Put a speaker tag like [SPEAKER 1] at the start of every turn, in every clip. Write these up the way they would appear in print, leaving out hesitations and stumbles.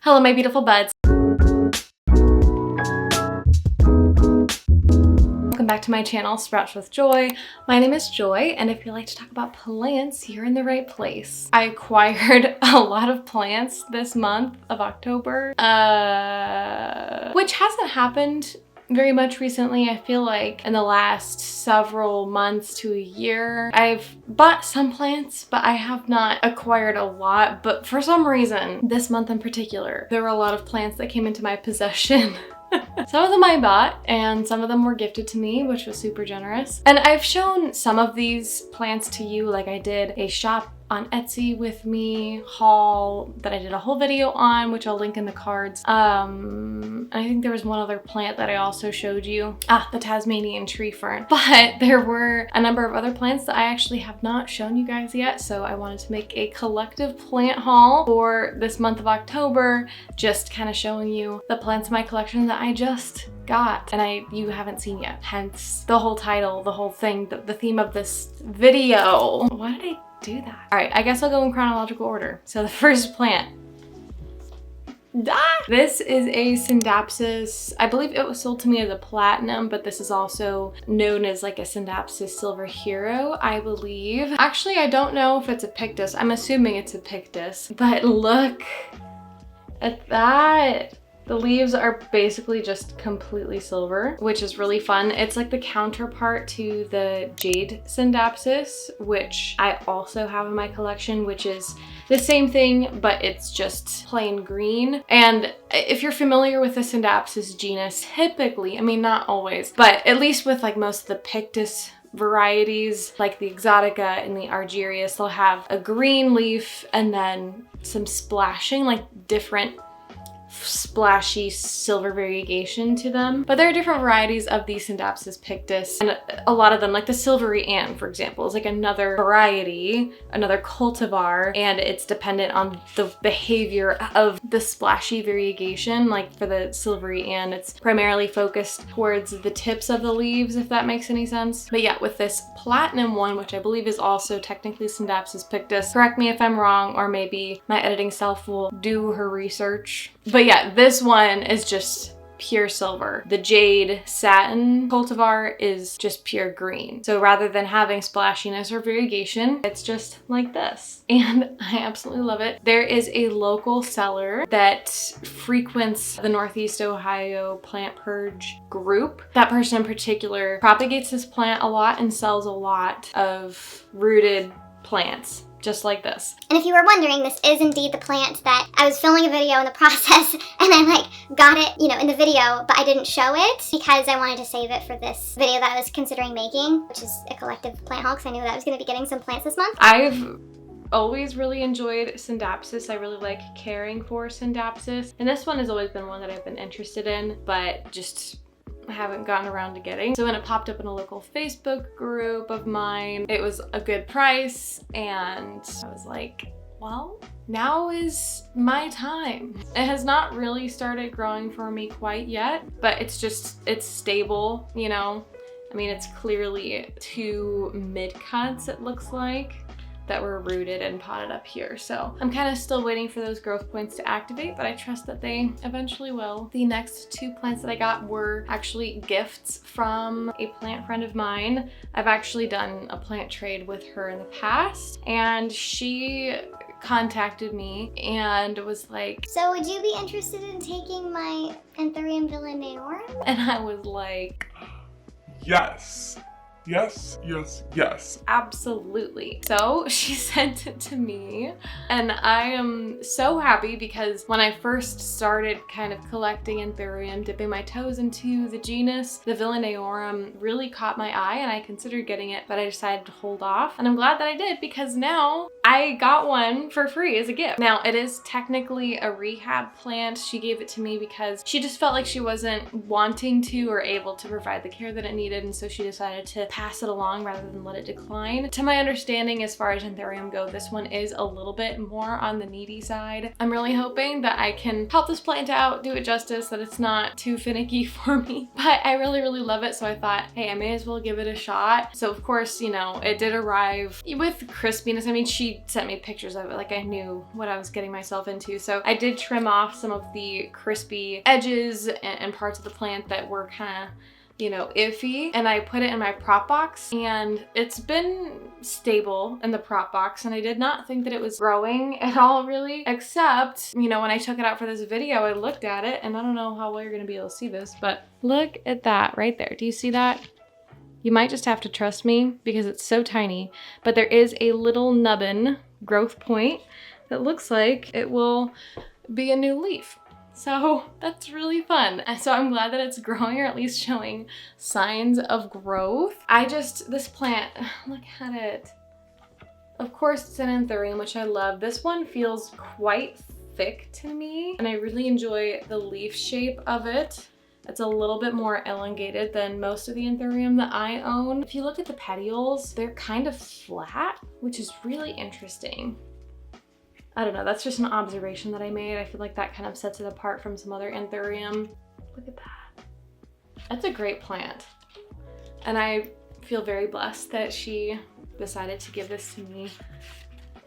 [SPEAKER 1] Hello, my beautiful buds. Welcome back to my channel, Sprouts with Joy. My name is Joy, and if you like to talk about plants, you're in the right place. I acquired a lot of plants this month of October, which hasn't happened very much recently. I feel like in the last several months to a year, I've bought some plants, but I have not acquired a lot. But for some reason, this month in particular, there were a lot of plants that came into my possession. Some of them I bought and some of them were gifted to me, which was super generous. And I've shown some of these plants to you, like I did a shop on Etsy with me haul that I did a whole video on, which I'll link in the cards. I think there was one other plant that I also showed you. The Tasmanian tree fern. But there were a number of other plants that I actually have not shown you guys yet, so I wanted to make a collective plant haul for this month of October, just kind of showing you the plants in my collection that I just got and you haven't seen yet. Hence the whole title, the whole thing, the theme of this video. Why did I do that? All right, I guess I'll go in chronological order. So the first plant. This is a Scindapsus. I believe it was sold to me as a platinum, but this is also known as like a Scindapsus silver hero, I believe. Actually, I don't know if it's a pictus. I'm assuming it's a pictus, but look at that. The leaves are basically just completely silver, which is really fun. It's like the counterpart to the Jade Scindapsus, which I also have in my collection, which is the same thing, but it's just plain green. And if you're familiar with the Scindapsus genus, typically, I mean, not always, but at least with like most of the pictus varieties, like the Exotica and the Argyrius, they'll have a green leaf and then some splashing, like different splashy silver variegation to them. But there are different varieties of the Scindapsus pictus, and a lot of them, like the Silvery Ann, for example, is like another variety, another cultivar, and it's dependent on the behavior of the splashy variegation. Like for the Silvery Ann, it's primarily focused towards the tips of the leaves, if that makes any sense. But yeah, with this platinum one, which I believe is also technically Scindapsus pictus, correct me if I'm wrong, or maybe my editing self will do her research. But yeah, this one is just pure silver. The Jade Satin cultivar is just pure green. So rather than having splashiness or variegation, it's just like this. And I absolutely love it. There is a local seller that frequents the Northeast Ohio Plant Purge group. That person in particular propagates this plant a lot and sells a lot of rooted plants, just like this.
[SPEAKER 2] And if you were wondering, this is indeed the plant that I was filming a video in the process and I like got it, you know, in the video, but I didn't show it because I wanted to save it for this video that I was considering making, which is a collective plant haul, because I knew that I was going to be getting some plants this month.
[SPEAKER 1] I've always really enjoyed Scindapsus. I really like caring for Scindapsus. And this one has always been one that I've been interested in, but just haven't gotten around to getting. So when it popped up in a local Facebook group of mine, it was a good price and I was like, well, now is my time. It has not really started growing for me quite yet, but it's stable, you know? I mean, it's clearly 2 mid-cuts, it looks like, that were rooted and potted up here. So I'm kind of still waiting for those growth points to activate, but I trust that they eventually will. The next 2 plants that I got were actually gifts from a plant friend of mine. I've actually done a plant trade with her in the past, and she contacted me and was like,
[SPEAKER 2] so would you be interested in taking my anthurium villenaorum?
[SPEAKER 1] And I was like,
[SPEAKER 3] yes. Yes, yes, yes.
[SPEAKER 1] Absolutely. So she sent it to me and I am so happy because when I first started kind of collecting anthurium, dipping my toes into the genus, the villenaorum really caught my eye and I considered getting it, but I decided to hold off. And I'm glad that I did because now I got one for free as a gift. Now it is technically a rehab plant. She gave it to me because she just felt like she wasn't wanting to or able to provide the care that it needed, and so she decided to pass it along rather than let it decline. To my understanding, as far as anthurium go, this one is a little bit more on the needy side. I'm really hoping that I can help this plant out, do it justice, that it's not too finicky for me. But I really, really love it, so I thought, hey, I may as well give it a shot. So of course, you know, it did arrive with crispiness. I mean, she sent me pictures of it, like I knew what I was getting myself into. So I did trim off some of the crispy edges and parts of the plant that were kind of, you know, iffy, and I put it in my prop box, and it's been stable in the prop box, and I did not think that it was growing at all, really, except, you know, when I took it out for this video, I looked at it, and I don't know how well you're gonna be able to see this, but look at that right there. Do you see that? You might just have to trust me because it's so tiny, but there is a little nubbin growth point that looks like it will be a new leaf. So that's really fun. And so I'm glad that it's growing, or at least showing signs of growth. This plant, look at it. Of course it's an anthurium, which I love. This one feels quite thick to me, and I really enjoy the leaf shape of it. It's a little bit more elongated than most of the anthurium that I own. If you look at the petioles, they're kind of flat, which is really interesting. I don't know, that's just an observation that I made. I feel like that kind of sets it apart from some other anthurium. Look at that. That's a great plant. And I feel very blessed that she decided to give this to me.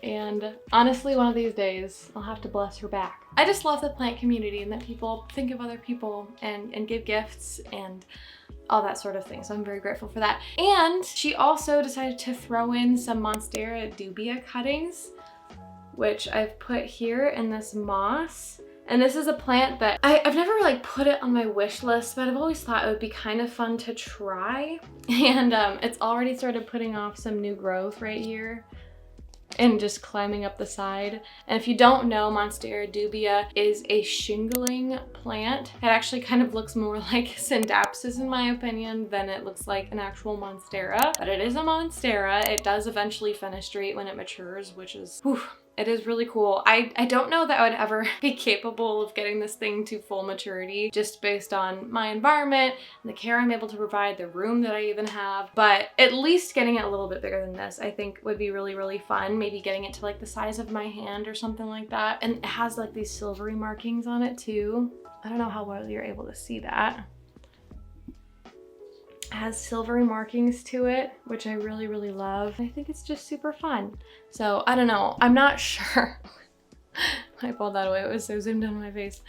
[SPEAKER 1] And honestly, one of these days, I'll have to bless her back. I just love the plant community and that people think of other people and give gifts and all that sort of thing. So I'm very grateful for that. And she also decided to throw in some Monstera dubia cuttings, which I've put here in this moss. And this is a plant that I've never like put it on my wish list, but I've always thought it would be kind of fun to try. And it's already started putting off some new growth right here and just climbing up the side. And if you don't know, Monstera dubia is a shingling plant. It actually kind of looks more like Scindapsus in my opinion than it looks like an actual Monstera, but it is a Monstera. It does eventually fenestrate when it matures, which is, whew, it is really cool. I don't know that I would ever be capable of getting this thing to full maturity just based on my environment and the care I'm able to provide, the room that I even have, but at least getting it a little bit bigger than this I think would be really, really fun. Maybe getting it to like the size of my hand or something like that. And it has like these silvery markings on it too. I don't know how well you're able to see that. It has silvery markings to it, which I really, really love. I think it's just super fun. So I don't know, I'm not sure. I pulled that away, it was so zoomed in on my face.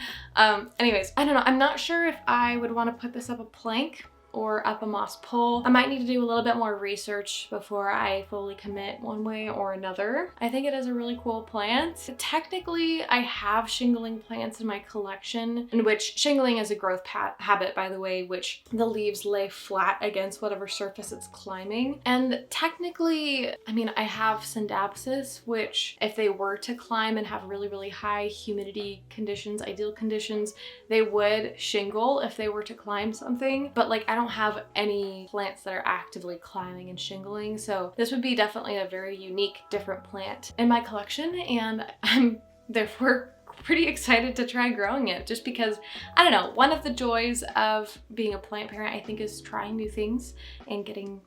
[SPEAKER 1] Anyways, I don't know, I'm not sure if I would want to put this up a plank or up a moss pole. I might need to do a little bit more research before I fully commit one way or another. I think it is a really cool plant. Technically, I have shingling plants in my collection, in which shingling is a growth habit, by the way, which the leaves lay flat against whatever surface it's climbing. And technically, I mean, I have Scindapsus, which if they were to climb and have really, really high humidity conditions, ideal conditions, they would shingle if they were to climb something. But like, I don't have any plants that are actively climbing and shingling, so this would be definitely a very unique, different plant in my collection, and I'm therefore pretty excited to try growing it, just because, I don't know, one of the joys of being a plant parent, I think, is trying new things and getting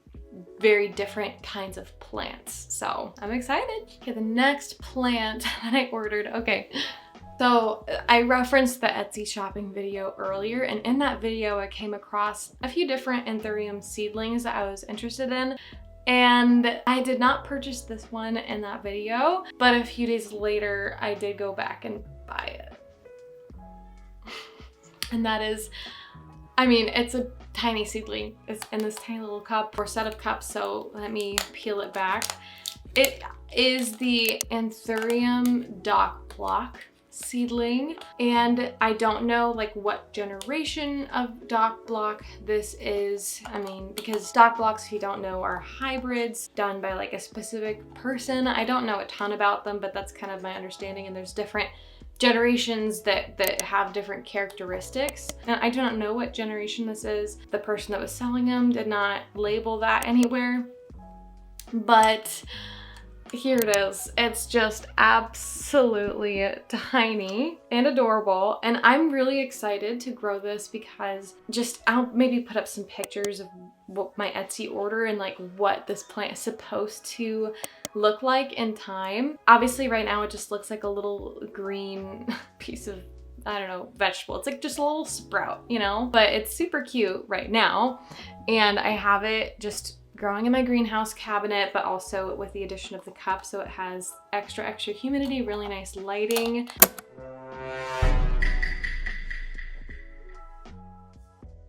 [SPEAKER 1] very different kinds of plants. So I'm excited. Okay, the next plant that I ordered, okay. So I referenced the Etsy shopping video earlier, and in that video I came across a few different anthurium seedlings that I was interested in, and I did not purchase this one in that video, but a few days later I did go back and buy it. And that is, I mean, it's a tiny seedling. It's in this tiny little cup or set of cups, so let me peel it back. It is the anthurium dock block seedling, and I don't know like what generation of dock block this is. I mean, because dock blocks, if you don't know, are hybrids done by like a specific person. I don't know a ton about them, but that's kind of my understanding, and there's different generations that have different characteristics. And I do not know what generation this is. The person that was selling them did not label that anywhere, but here it is. It's just absolutely tiny and adorable. And I'm really excited to grow this because I'll maybe put up some pictures of what my Etsy order and like what this plant is supposed to look like in time. Obviously right now it just looks like a little green piece of, I don't know, vegetable. It's like just a little sprout, you know, but it's super cute right now. And I have it just growing in my greenhouse cabinet, but also with the addition of the cup, so it has extra humidity, really nice lighting.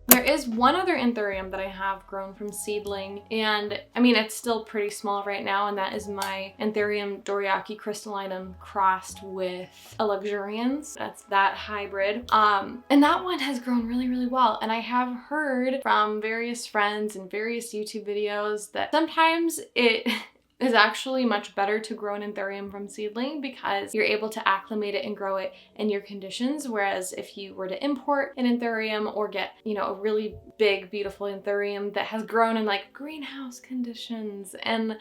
[SPEAKER 1] There is one other anthurium that I have grown from seedling, and I mean, it's still pretty small right now, and that is my anthurium Doriaki crystallinum crossed with a luxurians. That's that hybrid. And that one has grown really, really well. And I have heard from various friends and various YouTube videos that sometimes it is actually much better to grow an anthurium from seedling because you're able to acclimate it and grow it in your conditions. Whereas if you were to import an anthurium or get, you know, a really big, beautiful anthurium that has grown in like greenhouse conditions and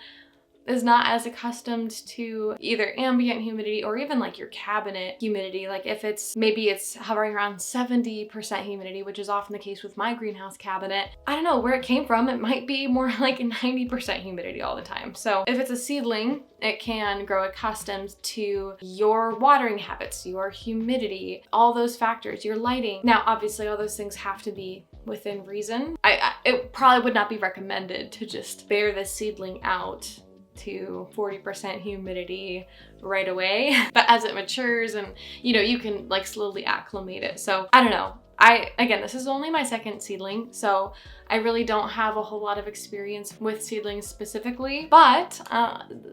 [SPEAKER 1] is not as accustomed to either ambient humidity or even like your cabinet humidity. Like if maybe it's hovering around 70% humidity, which is often the case with my greenhouse cabinet. I don't know where it came from. It might be more like 90% humidity all the time. So if it's a seedling, it can grow accustomed to your watering habits, your humidity, all those factors, your lighting. Now, obviously all those things have to be within reason. It probably would not be recommended to just bear this seedling out to 40% humidity right away. But as it matures and, you know, you can like slowly acclimate it. So I don't know. Again, this is only my second seedling, so I really don't have a whole lot of experience with seedlings specifically, but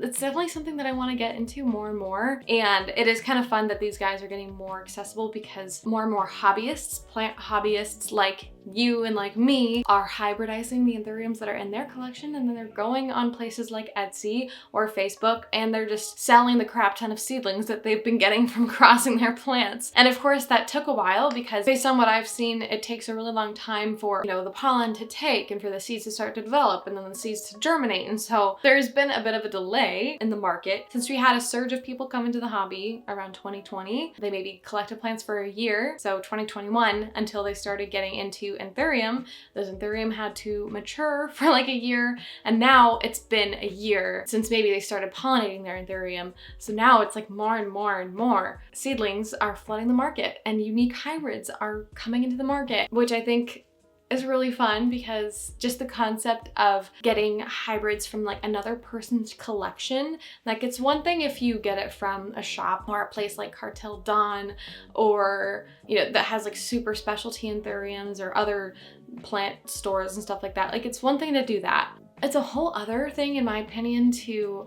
[SPEAKER 1] it's definitely something that I want to get into more and more. And it is kind of fun that these guys are getting more accessible because more and more hobbyists, plant hobbyists like you and like me, are hybridizing the anthuriums that are in their collection, and then they're going on places like Etsy or Facebook and they're just selling the crap ton of seedlings that they've been getting from crossing their plants. And of course that took a while because based on what I've seen, it takes a really long time for, you know, the pollen to take and for the seeds to start to develop and then the seeds to germinate. And so there's been a bit of a delay in the market since we had a surge of people come into the hobby around 2020. They maybe collected plants for a year, so 2021, until they started getting into anthurium. Those anthurium had to mature for like a year, and now it's been a year since maybe they started pollinating their anthurium. So now it's like more and more and more seedlings are flooding the market and unique hybrids are coming into the market, which I think is really fun because just the concept of getting hybrids from like another person's collection, like it's one thing if you get it from a shop or a place like Cartel Dawn or, you know, that has like super specialty anthuriums or other plant stores and stuff like that. Like it's one thing to do that. It's a whole other thing, in my opinion, to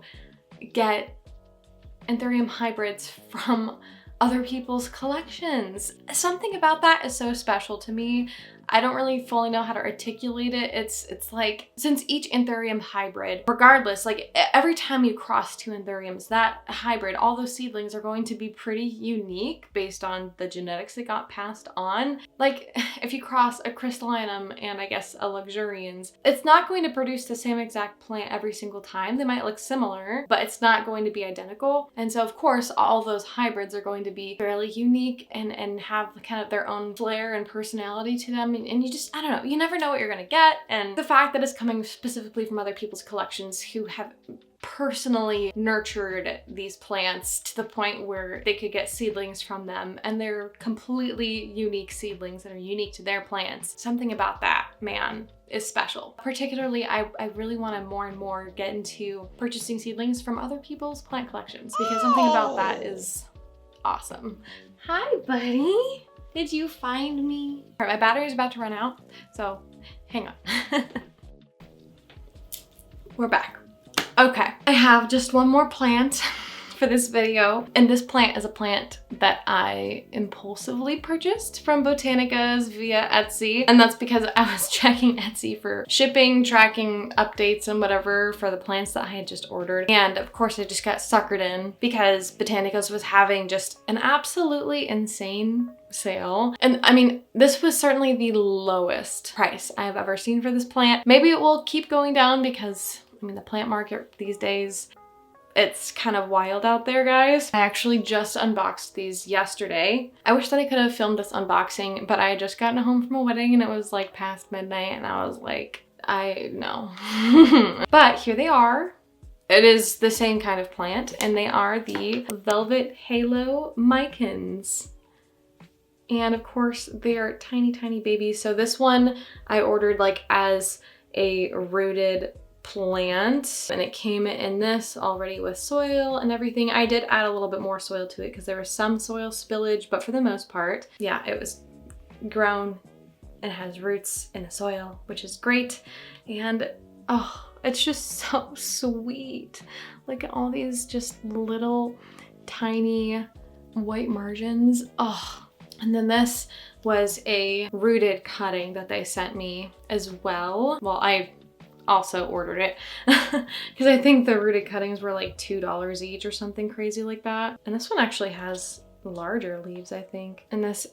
[SPEAKER 1] get anthurium hybrids from other people's collections. Something about that is so special to me. I don't really fully know how to articulate it. It's like, since each anthurium hybrid, regardless, like every time you cross two anthuriums, that hybrid, all those seedlings are going to be pretty unique based on the genetics that got passed on. Like if you cross a crystallinum and I guess a luxurians, it's not going to produce the same exact plant every single time. They might look similar, but it's not going to be identical. And so of course, all those hybrids are going to be fairly unique and have kind of their own flair and personality to them. And you just, I don't know, you never know what you're gonna get. And the fact that it's coming specifically from other people's collections who have personally nurtured these plants to the point where they could get seedlings from them, and they're completely unique seedlings that are unique to their plants. Something about that, man, is special. Particularly, I really want to more and more get into purchasing seedlings from other people's plant collections because something about that is awesome. Hi, buddy. Did you find me? All right, my battery is about to run out, so hang on. We're back. Okay, I have just one more plant for this video, and this plant is a plant that I impulsively purchased from Botanicas via Etsy, and that's because I was checking Etsy for shipping, tracking, updates, and whatever for the plants that I had just ordered. And of course I just got suckered in because Botanicas was having just an absolutely insane sale. And I mean, this was certainly the lowest price I have ever seen for this plant. Maybe it will keep going down because, I mean, the plant market these days, It's kind of wild out there, guys. I actually just unboxed these yesterday. I wish that I could have filmed this unboxing, but I had just gotten home from a wedding and it was like past midnight and I was like, I know. But here they are. It is the same kind of plant and they are the Velvet Halo micans. And of course they are tiny, tiny babies. So this one I ordered like as a rooted plant and it came in this already with soil and everything. I did add a little bit more soil to it because there was some soil spillage, but for the most part, yeah, it was grown and has roots in the soil, which is great. And oh, it's just so sweet. Look at all these just little tiny white margins. Oh, and then this was a rooted cutting that they sent me as well. Well, I also ordered it because I think the rooted cuttings were like $2 each or something crazy like that. And this one actually has larger leaves, I think. And this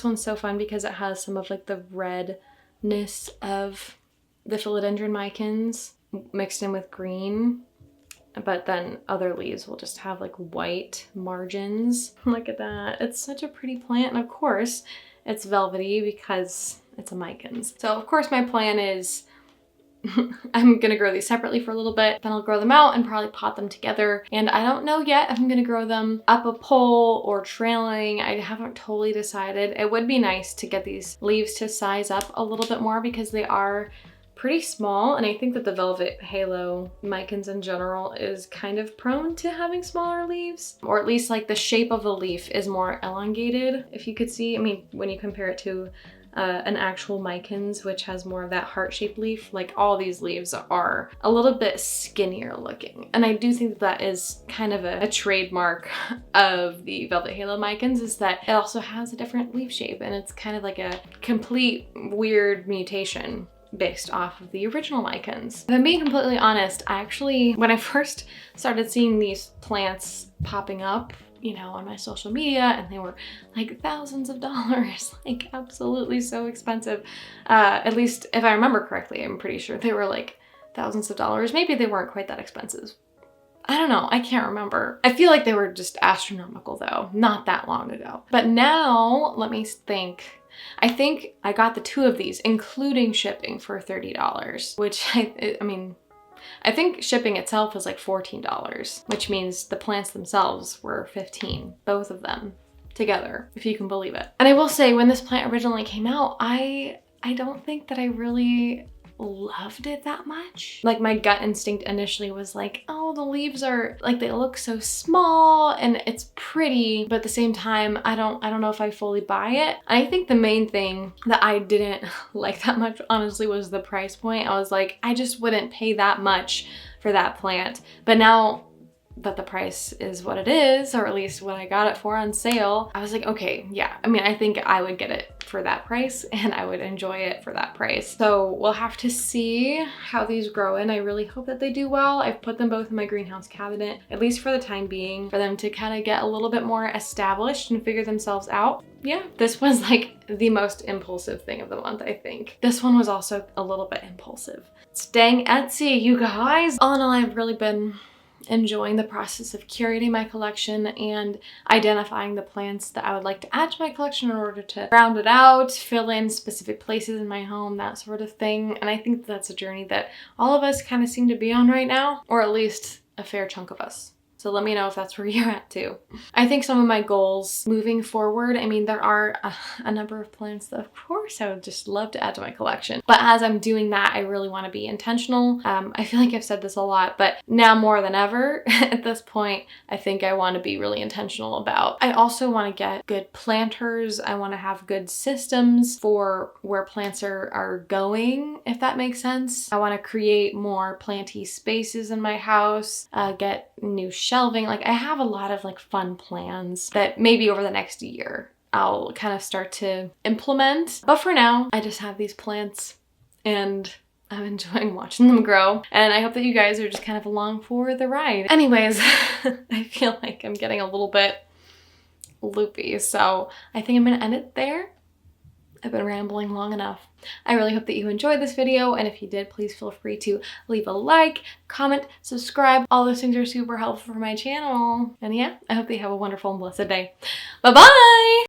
[SPEAKER 1] one's so fun because it has some of like the redness of the philodendron micans mixed in with green, but then other leaves will just have like white margins. Look at that. It's such a pretty plant. And of course it's velvety because it's a micans. So of course my plan is I'm gonna grow these separately for a little bit, then I'll grow them out and probably pot them together. And I don't know yet if I'm gonna grow them up a pole or trailing. I haven't totally decided. It would be nice to get these leaves to size up a little bit more because they are pretty small. And I think that the Velvet Halo micans in general is kind of prone to having smaller leaves, or at least like the shape of the leaf is more elongated, if you could see. I mean, when you compare it to an actual micans, which has more of that heart-shaped leaf, like all these leaves are a little bit skinnier looking. And I do think that that is kind of a trademark of the Velvet Halo micans, is that it also has a different leaf shape and it's kind of like a complete weird mutation based off of the original micans. If I'm being completely honest, I actually, when I first started seeing these plants popping up, you know, on my social media, and they were like thousands of dollars, like absolutely so expensive. At least if I remember correctly, I'm pretty sure they were like thousands of dollars. Maybe they weren't quite that expensive. I don't know, I can't remember. I feel like they were just astronomical though, not that long ago. But now, let me think. I think I got the 2 of these, including shipping, for $30, which I mean, I think shipping itself was like $14, which means the plants themselves were $15, both of them together, if you can believe it. And I will say, when this plant originally came out, I don't think that I really loved it that much. Like my gut instinct initially was like, oh, the leaves are like, they look so small and it's pretty, but at the same time, I don't know if I fully buy it. I think the main thing that I didn't like that much, honestly, was the price point. I was like, I just wouldn't pay that much for that plant. But now that the price is what it is, or at least what I got it for on sale, I was like, okay, yeah. I mean, I think I would get it for that price and I would enjoy it for that price. So we'll have to see how these grow in. I really hope that they do well. I've put them both in my greenhouse cabinet, at least for the time being, for them to kind of get a little bit more established and figure themselves out. Yeah, this was like the most impulsive thing of the month, I think. This one was also a little bit impulsive. It's dang Etsy, you guys. All in all, I've really been enjoying the process of curating my collection and identifying the plants that I would like to add to my collection in order to round it out, fill in specific places in my home, that sort of thing. And I think that's a journey that all of us kind of seem to be on right now, or at least a fair chunk of us. So let me know if that's where you're at too. I think some of my goals moving forward, I mean, there are a number of plants that of course I would just love to add to my collection. But as I'm doing that, I really want to be intentional. I feel like I've said this a lot, but now more than ever at this point, I think I want to be really intentional about. I also want to get good planters. I want to have good systems for where plants are going, if that makes sense. I want to create more planty spaces in my house, get new shelving. Like I have a lot of like fun plans that maybe over the next year I'll kind of start to implement. But for now, I just have these plants and I'm enjoying watching them grow. And I hope that you guys are just kind of along for the ride. Anyways, I feel like I'm getting a little bit loopy. So I think I'm gonna end it there. I've been rambling long enough. I really hope that you enjoyed this video, and if you did, please feel free to leave a like, comment, subscribe. All those things are super helpful for my channel. And yeah, I hope that you have a wonderful and blessed day. Bye-bye!